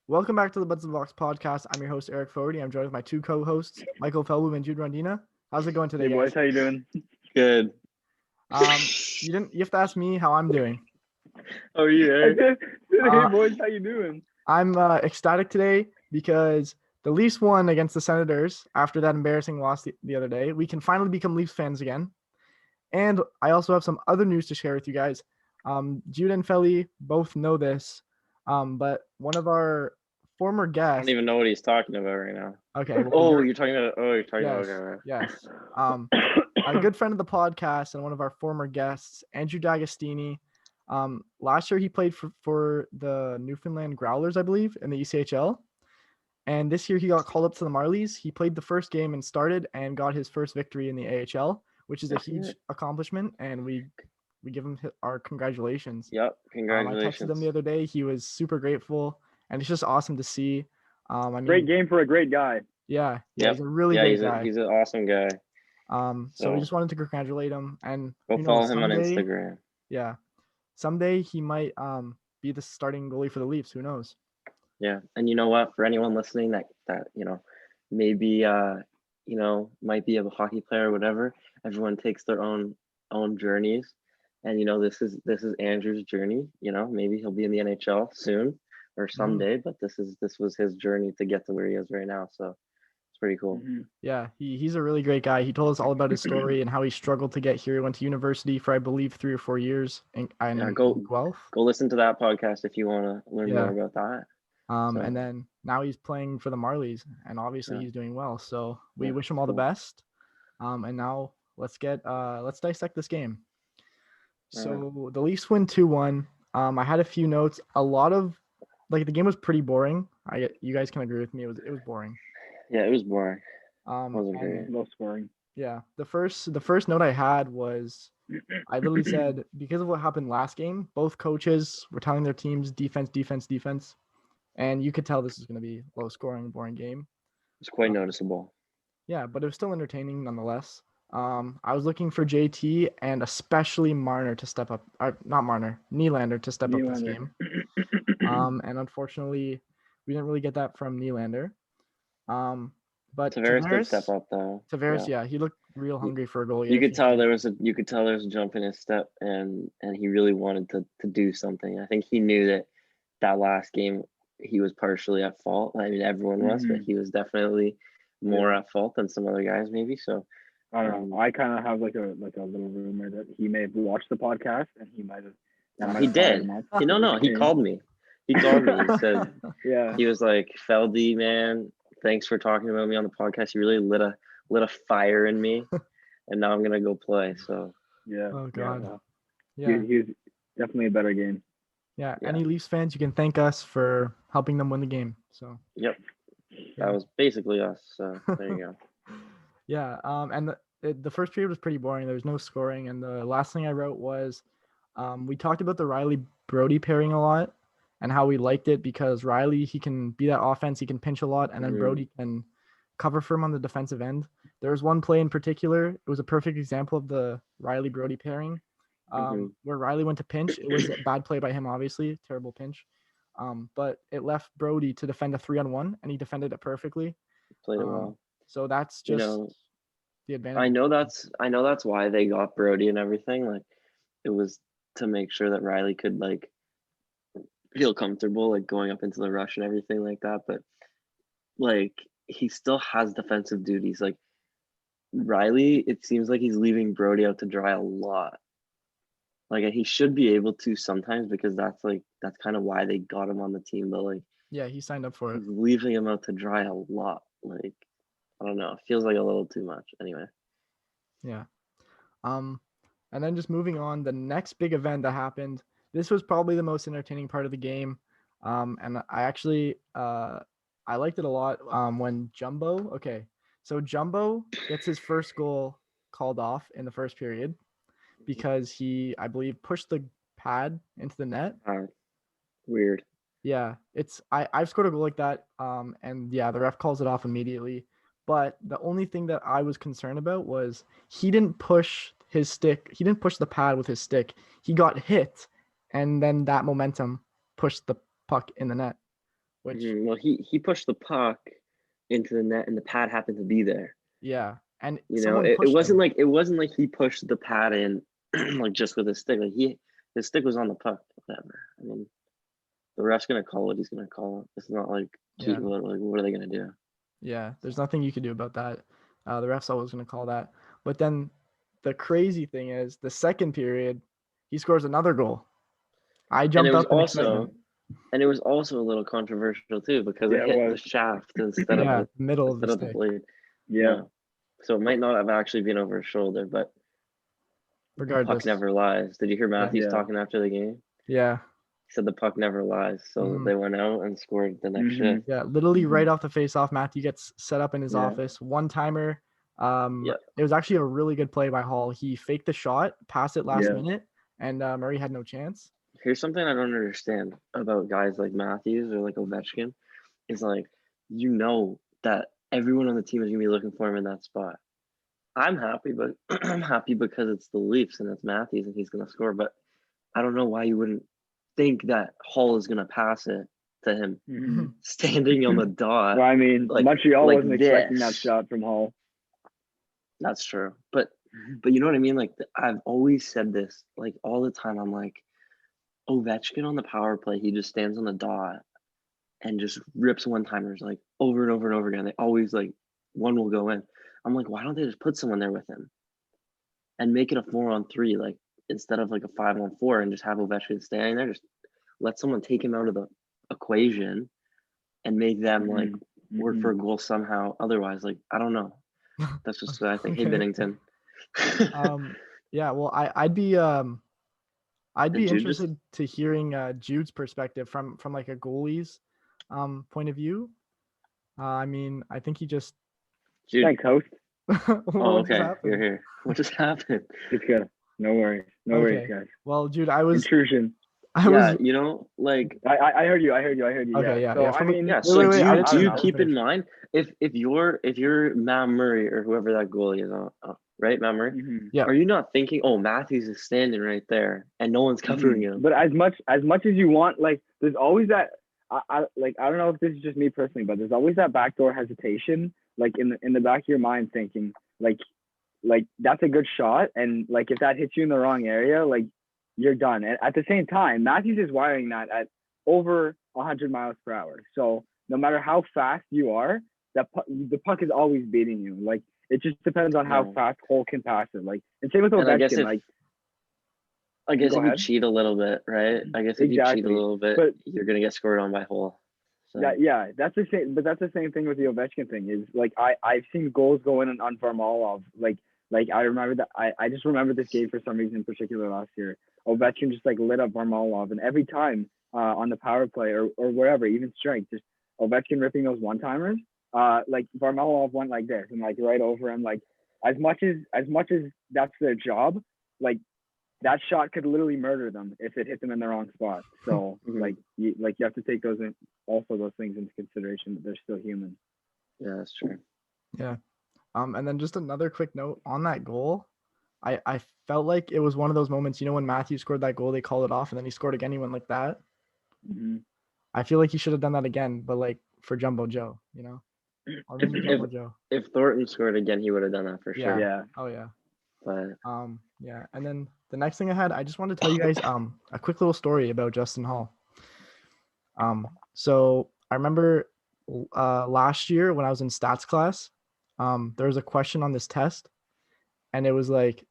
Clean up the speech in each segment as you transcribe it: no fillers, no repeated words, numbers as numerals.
Welcome back to the Buds of the Box podcast. I'm your host, Eric Fogarty. I'm joined with my two co-hosts, Michael Feldbloom and Jude Rondina. How's it going today, Hey boys, guys? how you doing? Good. You have to ask me how I'm doing. How are you, I Eric? said, hey Uh, boys, how you doing? I'm ecstatic today because the Leafs won against the Senators after that embarrassing loss the other day. We can finally become Leafs fans again. And I also have some other news to share with you guys. Jude and Felly both know this, but one of our former I guests. don't even know what he's talking about right now. Okay. Well, Oh, you're talking about. Oh, you're talking yes, about. Okay, yes. A good friend of the podcast and one of our former guests, Andrew D'Agostini. Last year he played for the Newfoundland Growlers, I believe, in the ECHL. And this year he got called up to the Marlies. He played the first game and started and got his first victory in the AHL, which is a huge accomplishment. And we give him our congratulations. Yep, I congratulations. texted him the other day. He was super grateful, and it's just awesome to see. Great game for a great guy. Yeah, Yep. he's a really great guy. He's an awesome guy. So we just wanted to congratulate him, and Go follow him on Instagram. Yeah, someday he might be the starting goalie for the Leafs. Who knows? Yeah, and you know what? For anyone listening that maybe might be a hockey player or whatever, everyone takes their own journeys, and this is Andrew's journey. Maybe he'll be in the NHL soon or someday, but this was his journey to get to where he is right now. So it's pretty cool. Mm-hmm. Yeah, he's a really great guy. He told us all about his story and how he struggled to get here. He went to university for, I believe, 3 or 4 years. Go listen to that podcast if you want to learn more about that. And then now he's playing for the Marlies, and obviously he's doing well. So we wish him all the best. And now let's dissect this game. So the Leafs win 2-1. I had a few notes. A lot of the game was pretty boring. You guys can agree with me. It was boring. Yeah, it was boring. Wasn't great. Low scoring. Yeah. The first note I had was I literally said, because of what happened last game, both coaches were telling their teams defense. And you could tell this is going to be low scoring, boring game. It's quite noticeable. Yeah, but it was still entertaining nonetheless. I was looking for JT and especially Marner to step up. Not Marner, Nylander to step up this game. And unfortunately, we didn't really get that from Nylander. But Tavares did step up though. Tavares, yeah, he looked real hungry for a goal. You could tell there was a jump in his step, and he really wanted to do something. I think he knew that last game he was partially at fault. I mean, everyone was, but he was definitely more at fault than some other guys, maybe. So I don't know. I kind of have like a little rumor that he may have watched the podcast and he might have. He did. No. He called me. He called me. He said, "Yeah." He was like, "Feldy, man, thanks for talking about me on the podcast. You really lit a fire in me, and now I'm gonna go play." So yeah. Oh God. Yeah. He was definitely a better game. Yeah, any Leafs fans, you can thank us for helping them win the game. So. Yep, that was basically us. So there you go. Yeah, and the first period was pretty boring. There was no scoring, and the last thing I wrote was, we talked about the Riley Brody pairing a lot, and how we liked it because Riley, he can be that offense, he can pinch a lot, and then Brody can cover for him on the defensive end. There was one play in particular. It was a perfect example of the Riley Brody pairing. Where Riley went to pinch. It was a bad play by him, obviously, terrible pinch. But it left Brody to defend a 3-on-1, and he defended it perfectly. Played it well. So that's just the advantage. I know that's why they got Brody and everything. Like, it was to make sure that Riley could feel comfortable going up into the rush and everything like that. But he still has defensive duties. Like, Riley, it seems like he's leaving Brody out to dry a lot. He should be able to sometimes, because that's kind of why they got him on the team. But yeah, he signed up for it. Leaving him out to dry a lot. I don't know. It feels like a little too much. Anyway. Yeah. And then just moving on, the next big event that happened. This was probably the most entertaining part of the game. And I actually I liked it a lot. When Jumbo. Okay, so Jumbo gets his first goal called off in the first period, because he, I believe, pushed the pad into the net. Weird. Yeah, I've scored a goal like that. And yeah, the ref calls it off immediately. But the only thing that I was concerned about was he didn't push his stick. He didn't push the pad with his stick. He got hit, and then that momentum pushed the puck in the net. which Well, he pushed the puck into the net, and the pad happened to be there. yeah, and You know, someone it pushed wasn't him. like he pushed the pad in like just with his stick. Like his stick was on the puck. Whatever. I mean, the ref's gonna call what he's gonna call. It's not like Yeah. what are they gonna do? Yeah, there's nothing you can do about that. The ref's always going to call that. But then the crazy thing is, the second period, he scores another goal. I And jumped it was up in excitement. also a little controversial too because Yeah, it it hit the was. shaft instead of Yeah, middle of the the stick. blade. Yeah. So it might not have actually been over his shoulder, but the Regardless. puck never lies. Did you hear Matthews Yeah. talking after the game? Yeah. He said the puck never lies. So Mhm. they went out and scored the next Mhm. shift. Yeah, literally Mhm. right off the face-off, Matthew gets set up in his Yeah. office. One-timer. Yeah. It was actually a really good play by Hall. He faked the shot, passed it last Yeah. minute, and Murray had no chance. Here's something I don't understand about guys like Matthews or like Ovechkin is like, you know that everyone on the team is gonna be looking for him in that spot. I'm happy, but I'm happy because it's the Leafs and it's Matthews and he's gonna score. But I don't know why you wouldn't think that Hall is gonna pass it to him Mhm. standing on the dot. Well, I mean, like- Montreal like wasn't expecting that this. shot from Hall. That's true. But you know what I mean? Like I've always said this, like all the time. I'm like, Ovechkin on the power play, he just stands on the dot and just rips one-timers like over and over and over again. They always like one will go in. I'm like, why don't they just put someone there with him and make it a 4-on-3, like instead of like a 5-on-4, and just have Ovechkin standing there? Just let someone take him out of the equation and make them like work for a goal somehow. Otherwise, like I don't know. That's just what I think. Hey, Okay. Bennington. Yeah, well, I'd be And Jude just- interested to hearing Jude's perspective from like a goalie's point of view. I mean, I think he just Jude. Thanks, host. what Oh, just okay. happened? You're here. What just happened? It's good. No worries. No worries, Okay. guys. Well, Jude, I was Intrusion. Yeah, you know, like I heard you. Okay, yeah, So yeah, I from a- mean, yeah. Wait, So wait, wait, I do didn't you finish, I keep didn't in finish. mind if you're Matt Murray or whoever that goalie is, right, Matt Murray? mhm. Yeah. Are you not thinking, oh, Matthews is standing right there and no one's covering him? But as much as you want, like there's always that. I don't know if this is just me personally, but there's always that backdoor hesitation, like in the back of your mind, thinking like that's a good shot, and like if that hits you in the wrong area, like you're done. And at the same time, Matthews is wiring that at over 100 miles per hour. So no matter how fast you are, the puck is always beating you. Like it just depends on how Yeah. fast Cole can pass it. Like and same with And I guess Ovechkin. if Go you ahead. cheat a little bit, right? I guess if you cheat a Exactly. little bit, But- you're gonna get scored on by Hole. So Yeah, that's the same. But that's the same thing with the Ovechkin thing. Is like I've seen goals go in on Varlamov. Like I remember that. I just remember this game for some reason in particular last year. Ovechkin just like lit up Varlamov, and every time on the power play or wherever, even strength, just Ovechkin ripping those one-timers. Like Varlamov went like this and like right over him. Like as much as that's their job, like that shot could literally murder them if it hit them in the wrong spot. So Mhm. you have to take those things into consideration that they're still human. yeah, that's true. Yeah. And then just another quick note on that goal. I felt like it was one of those moments, when Matthew scored that goal, they called it off, and then he scored again. He went like that. Mm-hmm. I feel like he should have done that again, but like for Jumbo Joe, or maybe Jumbo Joe. If Thornton scored again, he would have done that for sure. Yeah. Oh yeah. But Yeah. And then the next thing I had, I just wanted to tell you guys a quick little story about Justin Hall. So I remember last year when I was in stats class, there was a question on this test, and it was like,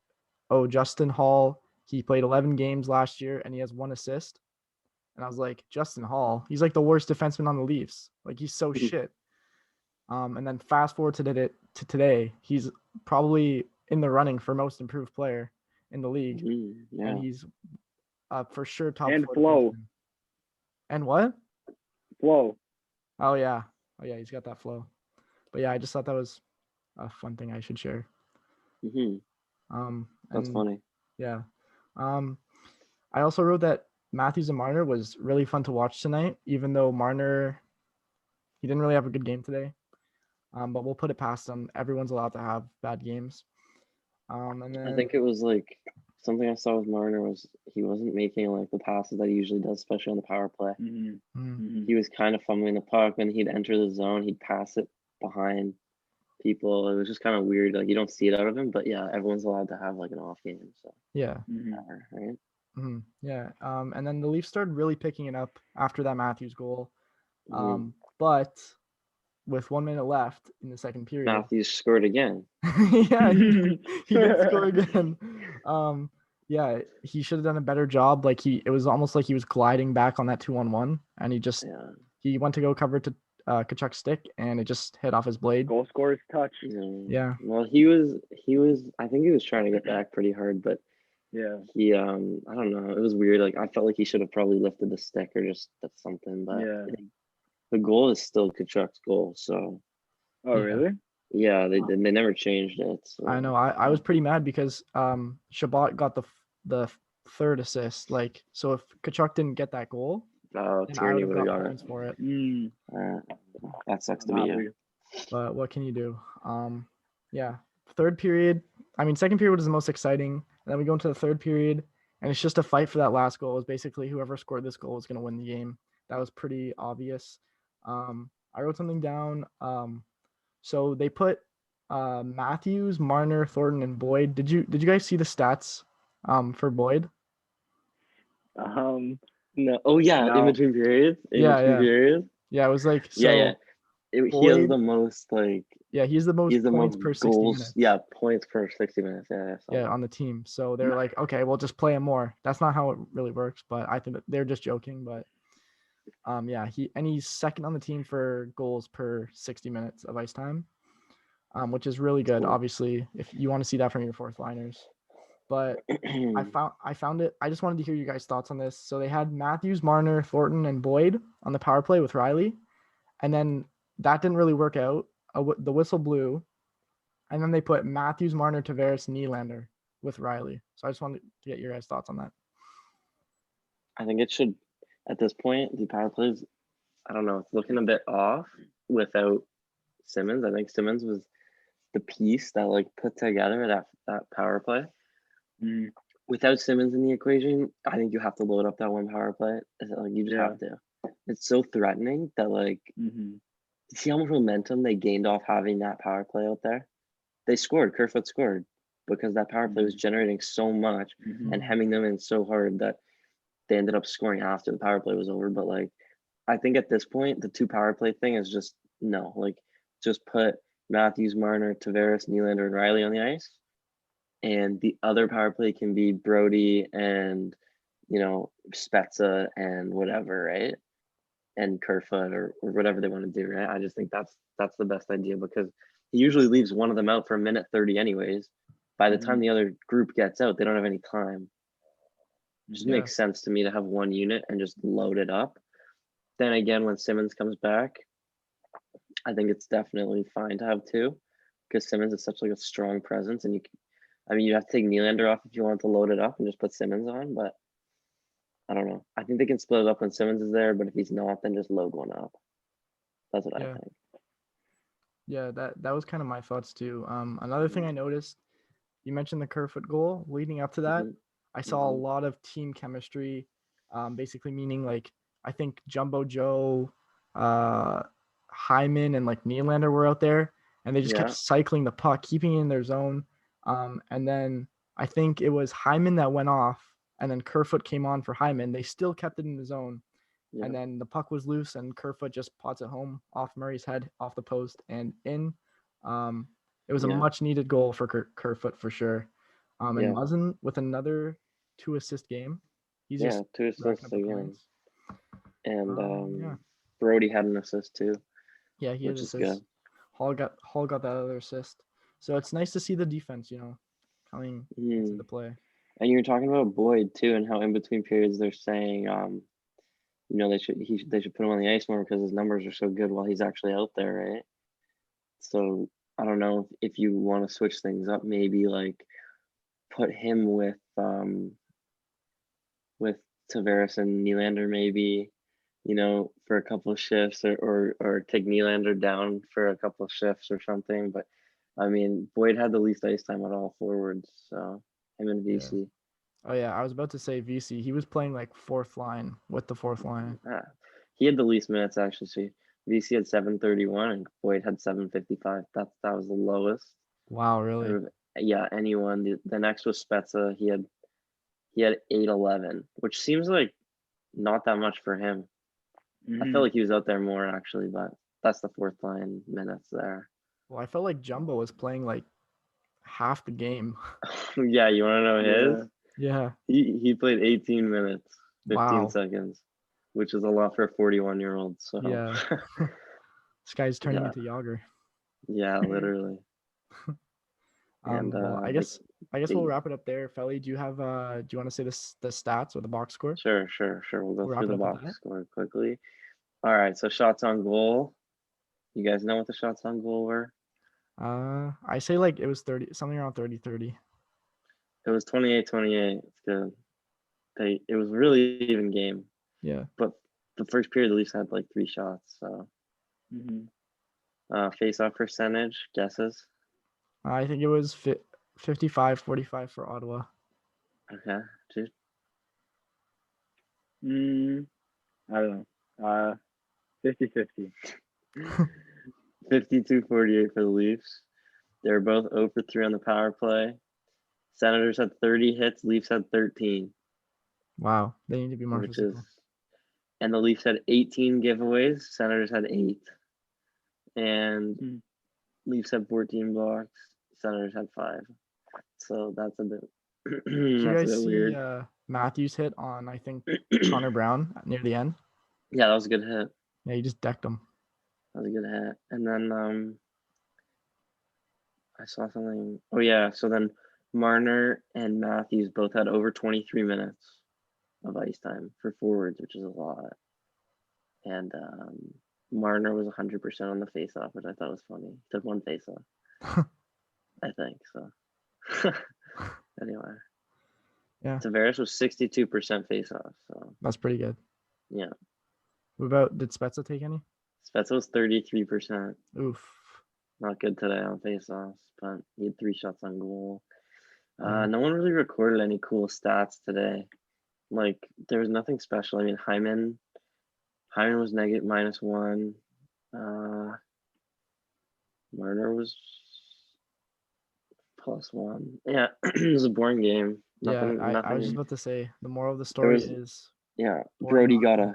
oh, Justin Hall, he played 11 games last year and he has 1 assist. And I was like, Justin Hall, he's like the worst defenseman on the Leafs. Like he's so shit. And then fast forward to today, he's probably in the running for most improved player in the league, yeah. and he's for sure top And 4 flow. defenseman. And what? Flow. Oh yeah, he's got that flow. But yeah, I just thought that was a fun thing I should share. That's funny. Yeah. I also wrote that Matthews and Marner was really fun to watch tonight, even though Marner, he didn't really have a good game today. But we'll put it past him. Everyone's allowed to have bad games. And then I think it was like something I saw with Marner was he wasn't making like the passes that he usually does, especially on the power play. He was kind of fumbling the puck. When he'd enter the zone, he'd pass it behind people. It was just kind of weird. Like you don't see it out of him, but yeah, everyone's allowed to have like an off game. So Yeah. whatever, right? Yeah. And then the Leafs started really picking it up after that Matthews goal. Mhm. But with 1 minute left in the second period, Matthews scored again. yeah, he did score again. Yeah, he should have done a better job. Like it was almost like he was gliding back on that 2-on-1, and he went to go cover to Kachuk's stick, and it just hit off his blade. Goal scorer's touch. Yeah. Well, he was. I think he was trying to get back pretty hard, but Yeah. he I don't know. It was weird. Like I felt like he should have probably lifted the stick or just something. But Yeah. the goal is still Kachuk's goal. So. Oh really? Yeah, they never changed it. So. I know. I was pretty mad because Shabbat got the third assist. Like, so if Kachuk didn't get that goal, then I would have got points for it. That sucks to be you. But what can you do? Yeah. Third period. I mean, second period was the most exciting. And then we go into the third period, and it's just a fight for that last goal. It was basically whoever scored this goal was going to win the game. That was pretty obvious. I wrote something down. So they put Matthews, Marner, Thornton, and Boyd. Did you guys see the stats for Boyd? No. Oh yeah, No. in between periods. Yeah. Periods. Yeah, it was like Yeah. Boyd, he has the most like. Yeah, he's the most points per 60 goals. minutes. Yeah, points per 60 minutes. Yeah, on the team. So they're like, okay, we'll just play him more. That's not how it really works, but I think that they're just joking. But yeah, he's second on the team for goals per 60 minutes of ice time, which is really good. Cool. Obviously, if you want to see that from your fourth liners. But I found it. I just wanted to hear you guys' thoughts on this. So they had Matthews, Marner, Thornton, and Boyd on the power play with Riley, and then that didn't really work out. The whistle blew, and then they put Matthews, Marner, Tavares, Nylander with Riley. So I just wanted to get your guys' thoughts on that. I think it should, at this point, the power plays, I don't know, it's looking a bit off without Simmons. I think Simmons was the piece that like put together that power play. Without Simmons in the equation, I think you have to load up that one power play. Like you just have to. It's so threatening that like see how much momentum they gained off having that power play out there. They scored. Kerfoot scored because that power play was generating so much and hemming them in so hard that they ended up scoring after the power play was over. But like, I think at this point, the 2 power play thing is just no. Like, just put Matthews, Marner, Tavares, Nylander, and Riley on the ice, and the other power play can be Brody and Spezza and whatever, right? And Kerfoot or whatever they want to do, right? I just think that's the best idea because he usually leaves one of them out for a minute 30 anyways. By the time the other group gets out, they don't have any time. It just makes sense to me to have one unit and just load it up. Then again, when Simmons comes back, I think it's definitely fine to have 2 because Simmons is such like a strong presence, and you have to take Nylander off if you want to load it up and just put Simmons on, but I don't know. I think they can split it up when Simmons is there, but if he's not, then just load one up. That's what I think. Yeah, that was kind of my thoughts too. Another thing I noticed, you mentioned the Kerfoot goal. Leading up to that, I saw a lot of team chemistry, basically meaning like I think Jumbo Joe, Hyman, and like Nylander were out there, and they just kept cycling the puck, keeping it in their zone. And then I think it was Hyman that went off, and then Kerfoot came on for Hyman. They still kept it in the zone. And then the puck was loose, and Kerfoot just pots it home off Murray's head, off the post, and in. It was a much-needed goal for Kerfoot for sure. And Muzzin with another 2-assist game. He's just 2 assists again. And Brody had an assist too. Yeah, he had an assist. Hall got that other assist. So it's nice to see the defense, coming into the play. And you were talking about Boyd too, and how in between periods they're saying they should put him on the ice more because his numbers are so good while he's actually out there, right? So I don't know if you want to switch things up, maybe like put him with Tavares and Nylander, maybe, for a couple of shifts, or take Nylander down for a couple of shifts or something. But I mean, Boyd had the least ice time at all forwards, so him and VC. Oh yeah, I was about to say VC. He was playing like fourth line with the fourth line. He had the least minutes actually. So VC had 731 and Boyd had 755. That was the lowest. Wow, really? Yeah, anyone. The next was Spezza. He had 811, which seems like not that much for him. I felt like he was out there more actually, but that's the fourth line minutes there. Well, I felt like Jumbo was playing like half the game. Yeah, you want to know his? Yeah. He played 18 minutes, 15 Wow. seconds, which is a lot for a 41-year-old. So Yeah. This guy's turning Yeah. into Yager. Yeah, literally. And Well, I guess we'll wrap it up there. Felly, do you want to say the stats or the box score? Sure. We'll go We'll through wrap it the up with box that. score quickly. All right, so shots on goal. You guys know what the shots on goal were? I say like it was 30, something around 30-30. It was 28-28. It's good. It was really even game. Yeah. But the first period, the Leafs had like 3 shots. So, face-off percentage guesses. I think it was 55-45 for Ottawa. Okay, Jude. I don't know. 50-50. 52-48 for the Leafs. They were both 0 for 3 on the power play. Senators had 30 hits. Leafs had 13. Wow, they need to be more physical. And the Leafs had 18 giveaways. Senators had 8. And Leafs had 14 blocks. Senators had 5. So that's a bit. Did you guys see weird. Matthews hit on I think Connor Brown near the end? Yeah, that was a good hit. Yeah, he just decked him. That was a good hit. And then I saw something. Oh yeah, so then Marner and Matthews both had over 23 minutes of ice time for forwards, which is a lot. And Marner was 100% on the faceoff, which I thought was funny. He took 1 faceoff. I think so. Anyway. Yeah. Tavares was 62% faceoff. So that's pretty good. Yeah. What about, did Spezza take any? Spezza was 33%. Oof. Not good today on faceoffs, but he had 3 shots on goal. No one really recorded any cool stats today. Like there was nothing special. I mean, Hyman was -1. Marner was +1. Yeah, it was a boring game. Nothing. I was just about to say the moral of the story is. Yeah, Brody got a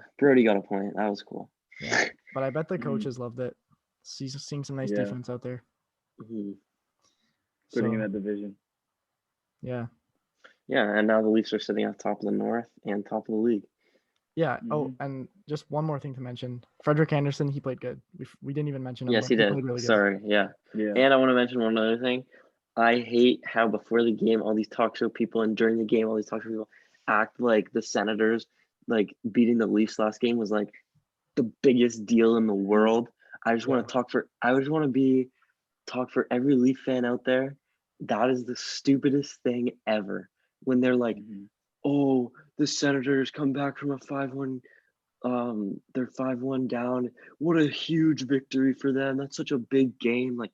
point. That was cool. Yeah, but I bet the coaches loved it. Seeing some nice defense out there. Putting in that division. Yeah. Yeah, and now the Leafs are sitting at top of the North and top of the league. Yeah. Oh, and just one more thing to mention: Frederick Anderson, he played good. We didn't even mention him. Yes, he did. Really Sorry. Yeah. And I want to mention one other thing. I hate how before the game, all these talk show people, and during the game, all these talk show people act like the Senators, like beating the Leafs last game was like the biggest deal in the world. I just want to talk for every Leaf fan out there. That is the stupidest thing ever. When they're like, oh, the Senators come back from a 5-1, they're 5-1 down. What a huge victory for them. That's such a big game. Like,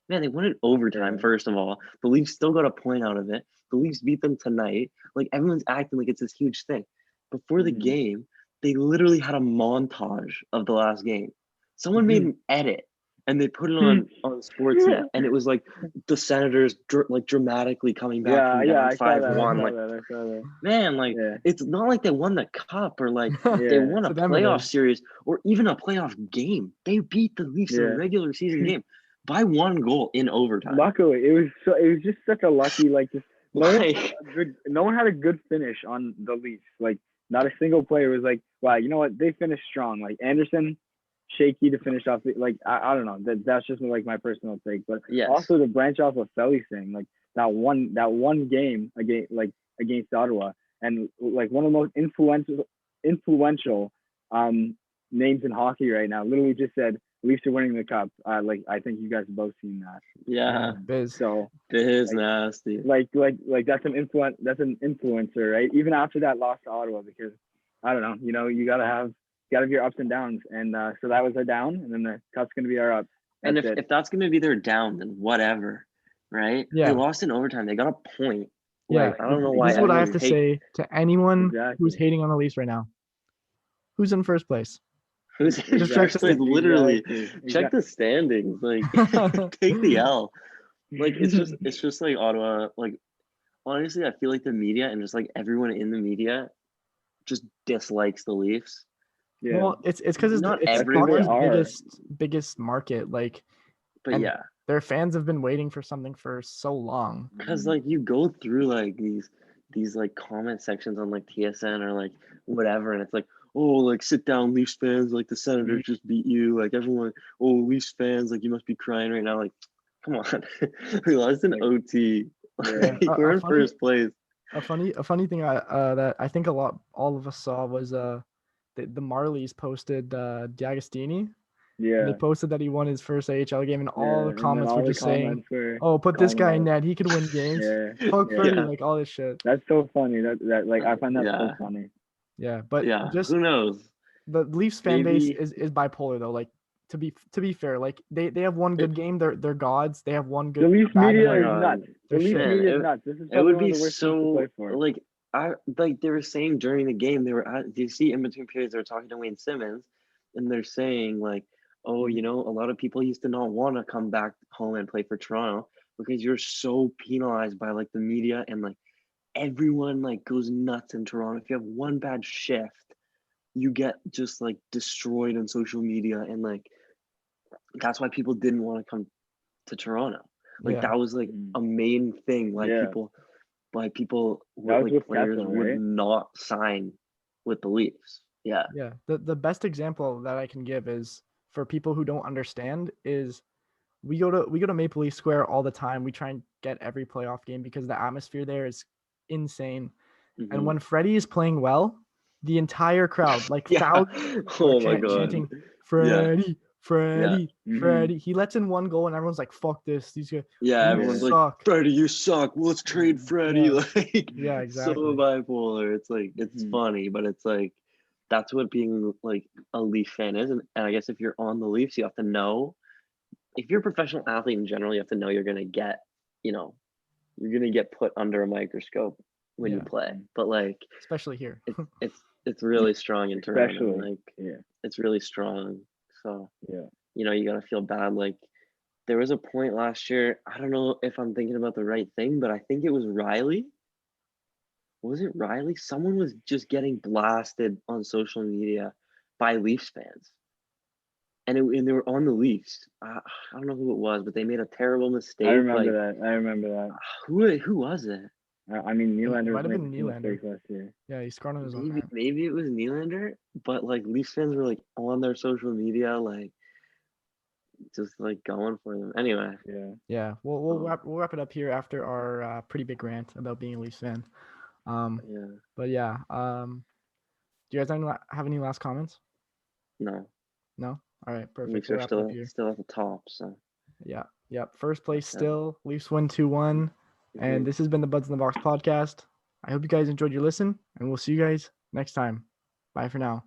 man, they won it overtime, first of all. The Leafs still got a point out of it. The Leafs beat them tonight. Like, everyone's acting like it's this huge thing. Before the game, they literally had a montage of the last game. Someone made an edit and they put it on Sportsnet, and it was like the Senators dramatically coming back from down 5-1. Man, it's not like they won the cup or like they won a playoff series or even a playoff game. They beat the Leafs in a regular season game by 1 goal in overtime. Luckily, it was just such a lucky no one had a good finish on the Leafs. Like not a single player was like, wow, you know what? They finished strong. Like Anderson, shaky to finish off. Like I don't know. That's just like my personal take. But also to branch off what Felly's saying, like that one game against Ottawa, and like one of the most influential names in hockey right now, literally just said Leafs are winning the cup. Like I think you guys have both seen that. Yeah, Biz. So Biz nasty. Like that's an influencer, right? Even after that loss to Ottawa, because I don't know, you know, you gotta have your ups and downs, and so that was our down, and then the cup's gonna be our up. And if that's gonna be their down, then whatever, right? Yeah. They lost in overtime. They got a point. Yeah, Like, I don't know why this is what I have everyone to say to anyone who's Exactly. hating on the Leafs right now. Who's in first place? Who's in Just check first the place? Literally, Exactly. check the standings. Like, take the L. Like, it's just like Ottawa. Like, honestly, I feel like the media and just like everyone in the media just dislikes the Leafs. Yeah. Well, it's because Not it's everyone. hockey's They are. biggest market. Like, But and yeah, their fans have been waiting for something for so long. because like you go through like these like comment sections on like TSN or like whatever, and it's like, oh, like sit down, Leafs fans, like the Senators just beat you, like everyone, oh, Leafs fans, like you must be crying right now, like come on, we lost an Like, OT, yeah. like, we're in first place. A funny thing that I think all of us saw was the Marlies posted D'Agostini, and they Yeah. posted that he won his first AHL game, and all Yeah. the And then comments were all the just saying, comments were "Oh, put this calling guy in out. net. He could win games. Yeah. Fuck Yeah. Freddie," Yeah, like all this shit. That's so funny. That like I find that yeah, so funny. Yeah, but yeah. just Who knows? the Leafs fan base Maybe. is bipolar though. Like to be fair, like they have one good game. They're gods. They have one The good Leafs bad media Oh my is game. God, nuts. The They're Leafs shit. man, media is nuts. This is it probably would one of be the worst teams to play so for. like like they were saying during the game, they were do you see in between periods they were talking to Wayne Simmons, and they're saying like, oh, you know, a lot of people used to not want to come back home and play for Toronto because you're so penalized by like the media, and like everyone like goes nuts in Toronto. If you have one bad shift, you get just like destroyed on social media, and like that's why people didn't want to come to Toronto. Like Yeah, that was like a main thing. Yeah. Like people That would was like with players Kessel, would right? not sign with the Leafs. Yeah. yeah. The best example that I can give is for people who don't understand is we go to Maple Leaf Square all the time. We try and get every playoff game because the atmosphere there is insane. And Mhm. when Freddie is playing well, the entire crowd, like Yeah. thousands, are Oh my God. chanting Yeah. Freddie, Yeah. Freddie, Freddie. He lets in one goal and everyone's like, "Fuck this! These guys, Yeah. Leafs Everyone's like, suck." Freddie, you suck. Well, let's trade Freddie. Yeah, Like yeah, so exactly. bipolar. It's like it's funny, but it's like that's what being like a Leaf fan is. And I guess if you're on the Leafs, you have to know if you're a professional athlete in general, you have to know you're gonna get, you know, you're gonna get put under a microscope when you Yeah, play. But like especially here. it's really strong in Toronto. Especially. Like Yeah. it's really strong. So Yeah. you know, you gotta feel bad. Like there was a point last year, I don't know if I'm thinking about the right thing, but I think it was Riley. Was it Riley? Someone was just getting blasted on social media by Leafs fans. And they were on the Leafs. I don't know who it was, but they made a terrible mistake. I remember Like that. I remember that. who was it? I mean, It Nylander might was have making been some Nylander. mistakes last year. Yeah, he scored on his own. Maybe it was Nylander, but like Leafs fans were like on their social media, like just like going for them. Anyway, Yeah. Yeah, we'll wrap it up here after our pretty big rant about being a Leafs fan. yeah, But yeah, do you guys have any last comments? no, No. All right, perfect. Leafs We'll are wrap it up here. still at the top. So Yeah, yeah. First place that's it. still. Leafs win 2-1. And Mhm. this has been the Buds in the Box podcast. I hope you guys enjoyed your listen, and we'll see you guys next time. Bye for now.